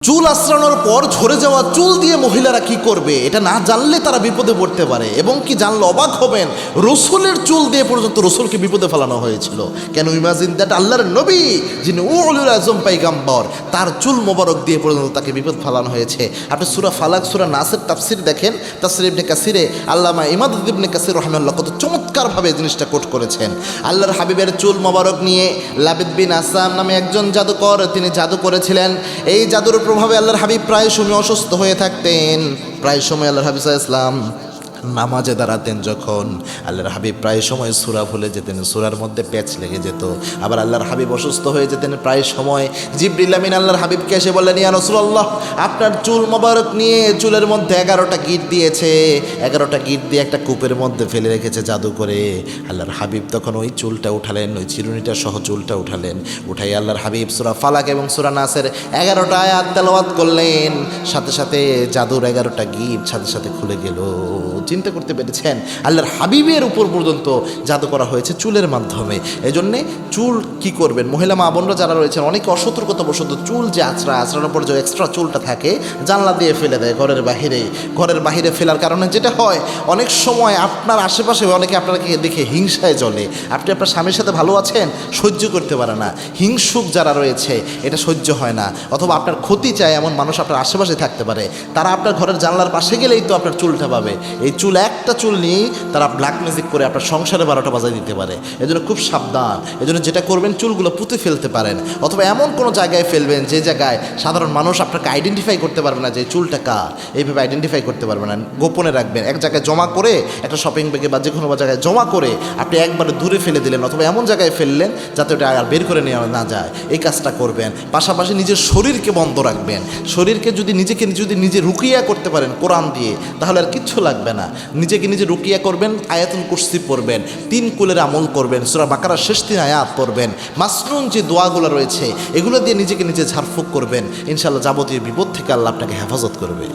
চুল আঁচড়ানোর পর ঝরে যাওয়া চুল দিয়ে মহিলারা কি করবে এটা না জানলে তারা বিপদে পড়তে পারে, এবং কি জানলে অবাক হবেন রসুলের চুল দিয়ে পর্যন্ত রসুলকে বিপদে ফেলানো হয়েছিল। কেন ইমাজিন দ্যাট, আল্লাহর নবী যিনি উলুল আজম পাইগাম্বর, তার চুল মোবারক দিয়ে পর্যন্ত তাকে বিপদ ফেলানো হয়েছে। আপনি সূরা ফালাক সূরা নাসের তাফসির দেখেন, তাফসির ইবনে কাসিরে আল্লামা ইমাদ ইবনে কাসির রাহিমাহুল্লাহ কত চমৎকারভাবে জিনিসটা কোট করেছেন। আল্লাহর হাবিবের চুল মোবারক নিয়ে লাবিদ বিন আসাম নামে একজন জাদুকর তিনি জাদু করেছিলেন। এই জাদুর প্রভাবে আল্লাহর হাবিব প্রায় সময় অসুস্থ হয়ে থাকতেন। প্রায় সময় আল্লাহর হাবিব সাল্লাল্লাহু আলাইহি ওয়াসাল্লাম নামাজে দাঁড়াতেন যখন, আল্লাহর হাবিব প্রায় সময় সূরা ভুলে যেতেন, সূরার মধ্যে প্যাচ লেগে যেত। আবার আল্লাহর হাবিব অসুস্থ হয়ে যেতেন প্রায় সময়। জিবরিল আমিন আল্লাহর হাবিবকে এসে বললেন, ইয়া রাসূলুল্লাহ, আপনার চুল মোবারক নিয়ে চুলের মধ্যে 11টা গিট দিয়েছে, 11টা গিট দিয়ে একটা কূপের মধ্যে ফেলে রেখেছে জাদু করে। আল্লাহর হাবিব তখন ওই চুলটা উঠালেন, ওই চিরুনিটা সহ চুলটা উঠালেন। উঠাই আল্লাহর হাবিব সূরা ফালাক এবং সূরা নাসের 11টা আয়াত তেলাওয়াত করলেন। সাথে সাথে জাদুর 11টা গিট সাথে সাথে খুলে গেল। চিন্তা করতে পেরেছেন, আল্লাহর হাবিবের উপর পর্যন্ত জাদু করা হয়েছে চুলের মাধ্যমে। এই জন্যে চুল কি করবেন, মহিলা মা বোনরা যারা রয়েছেন অনেকে অসতর্কতাবশত চুল যে আঁচড়ানোর পর যে এক্সট্রা চুলটা থাকে জানলা দিয়ে ফেলে দেয় ঘরের বাহিরে ফেলার কারণে যেটা হয়, অনেক সময় আপনার আশেপাশে অনেকে আপনাকে দেখে হিংসায় জ্বলে। আপনি আপনার স্বামীর সাথে ভালো আছেন, সহ্য করতে পারে না, হিংসুক যারা রয়েছে এটা সহ্য হয় না, অথবা আপনার ক্ষতি চায় এমন মানুষ আপনার আশেপাশে থাকতে পারে। তারা আপনার ঘরের জানলার পাশে গেলেই তো আপনার চুলটা পাবে। এই চুল, একটা চুল নিয়েই তারা ব্ল্যাক ম্যাজিক করে আপনার সংসারে 12টা বাজায় দিতে পারে। এজন্য খুব সাবধান। এজন্য যেটা করবেন, চুলগুলো পুঁতে ফেলতে পারেন, অথবা এমন কোনো জায়গায় ফেলবেন যে জায়গায় সাধারণ মানুষ আপনাকে আইডেন্টিফাই করতে পারবে না যে চুলটা কার, এইভাবে আইডেন্টিফাই করতে পারবে না। গোপনে রাখবেন, এক জায়গায় জমা করে, একটা শপিং ব্যাগে বা যে কোনো জায়গায় জমা করে আপনি একবারে দূরে ফেলে দিলেন, অথবা এমন জায়গায় ফেললেন যাতে ওটা আর বের করে নেওয়া না যায়। এই কাজটা করবেন। পাশাপাশি নিজের শরীরকে বন্ধ রাখবেন। শরীরকে যদি নিজে রুকিয়া করতে পারেন কোরআন দিয়ে, তাহলে আর কিচ্ছু লাগবে না। নিজেকে নিজে রুকিয়া করবেন, আয়াতুল কুরসি পড়বেন, 3 কুলের আমল করবেন, সূরা বাকারার শেষ 3 আয়াত পড়বেন, মাসনুন যে দোয়াগুলো রয়েছে এগুলো দিয়ে নিজেকে নিজে ঝাড়ফুঁক করবেন। ইনশাআল্লাহ যাবতীয় বিপদ থেকে আল্লাহ আপনাকে হেফাজত করবে।